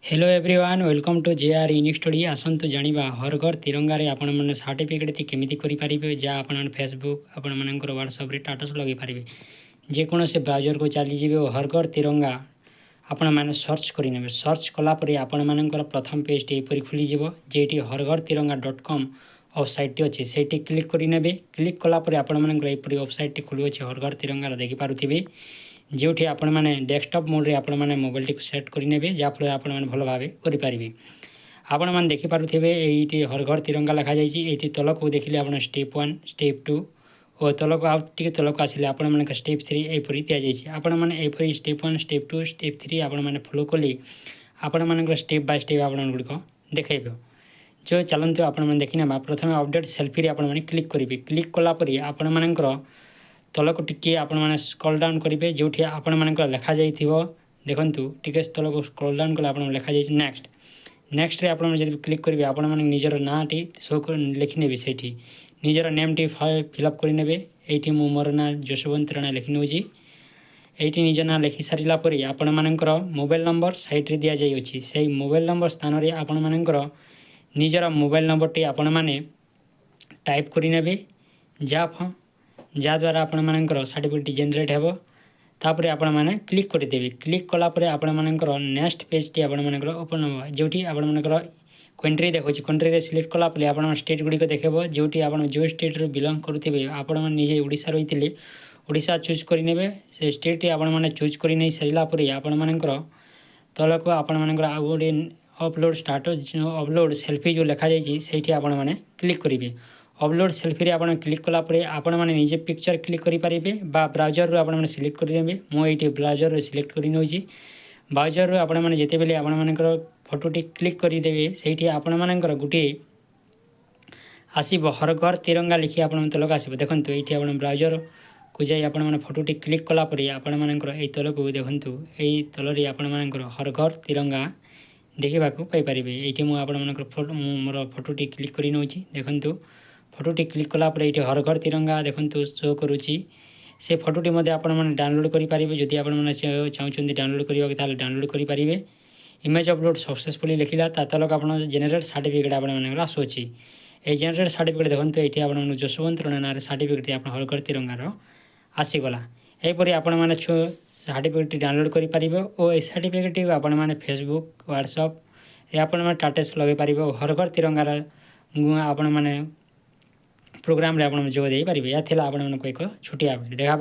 hello everyone welcome to JR unique study आसतु जाना हर घर तिरंगार आपण मैंने सर्टिफिकेट केमी करेंगे जहाँ आप फेसबुक आपण मानकर व्हाट्सएप स्टाटस लगे पारे जेकोसी ब्राउजर को चलीजे और हर घर तिरंगा आपण मैंने सर्च करेंगे सर्च कलापर आपण मानकर प्रथम पेज एपरी खोलीज जेटी हर घर तिरंगा .com वेबसाइट अच्छे से क्लिक करेंगे क्लिक कलापर आपण मानकर एपरी वेबसाइट खोलू अच्छे हर घर तिरंगार देखिपे जो आपण मैंने डेस्कटॉप मोड रे आपण मैंने मोबाइल टी सेट करेंगे जहाँफल आपण मैंने भल भाव करेंगे आपण मैंने देखिपे ये हर घर तिरंगा लिखा जाइए तल को देखिले आप स्टेप 1 स्टेप 2 और तल को आगे तल को आसिले आपण मान स्टेप 3 एपरी दि जाइए आपण मैंने एपरी स्टेप 1 स्टेप 2 स्टेप 3 आपण मैंने फॉलो कले आपण मान स्टेप बाय स्टेप आपण गुड़िक देखेब जो चलते आपण मैंने देखने प्रथम अपडेट सेल्फी आपण मैंने क्लिक करेंगे क्लिक कलापर आपण मानकर तल को टिके आपण मैंने स्क्रॉल डाउन करेंगे जो आपण मानकर लिखा जाइथिबो देखंतु टिके तल को स्क्रॉल डाउन कले आपण लिखा जाइए नेक्स्ट नेक्स्ट रे आपण जब क्लिक करेंगे आपण मैंने निजर ना टी शो लिखिने सेठी निजर नेम टी फिलअप करेंगे ये मोर ना जशवंत राणा लिखि नौची ये निज ना लिखि सारा पर आपण मानकर मोबाइल नंबर साइट रे दिया जाई अछि से मोबाइल नंबर स्थान रे आपण मानकर निजर मोबाइल नंबर टी आपण माने टाइप करेंगे जहाँद्वारा आपण मानकर सर्टिफिकेट जेनेट हो तापर आपण मैंने क्लिक करदेवे क्लिक कलापर आपण मानकर नेक्स्ट पेज टी आपण मानकर ओपन हो जोटी आपण मानकर कंट्री देखो कंट्री सिलेक्ट कलापर आपण स्टेट गुड़िक देखेब जोटी आपण जो स्टेट रे बिलोंग करुवे आपण निजे ओडिशा रही ओडिशा चूज करेंगे से स्टेट आपण मैंने चूज कर नहीं सारापर आपण मानकर तल को आपण मानकर आ गोटे अपलोड स्टाटस अपलोड सेल्फी जो लिखा जाइए आपण मैंने क्लिक करेंगे अपलोड सेल्फी रे आपण क्लिक कलापर आपण मैंने निजे पिक्चर क्लिक करेंगे ब्राउजर आपण मैंने सिलेक्ट करेंगे मुझे ब्राउजर सिलेक्ट कर नौची ब्राउजर आपण मैंने जिते बेले आपण मानकर फोटोटी क्लिक करदेवे से आपण मानकर गोटे आसब हर घर तिरंगा लिखी आपण तलक आसब देखो ये आप ब्राउजर को जाए आपण मैंने फोटोटी क्लिक कलापर आपण मानकर ये तल को देखूँ यही तल आपण मानकर हर घर तिरंगा देखा पाइपर ये मुझे मोर फोटोटी क्लिक कर नौची देखूँ फोटोटी क्लिक कलापर ये हर घर तिरंगा देखो शो करुच्ची से फोटोटी आपण मैंने डाउनलोड करेंगे जदि आपने चाहते डाउनलोड करवा डाउनलोड करेंगे इमेज अपलोड सक्सेसफुली लिखला तलक आप जेनेरेट सर्टिफिकेट आप आसूची ये जेनेरेट सर्टिफिकेट देखो ये आप जशवंत राणा ना सर्टिफिकेट आप हर घर तिरंगार आसीगला यहपर आपण मैंने सर्टिफिकेट डाउनलोड करेंगे और ये सर्टिफिकेट आपण मैंने फेसबुक व्हाट्सएप आप स्टाटस लगे पारे हर घर तिरंगार आपण मैंने प्रोग्राम रे आपण जोग दे पारे या थिला आपण एक छोटिया देखा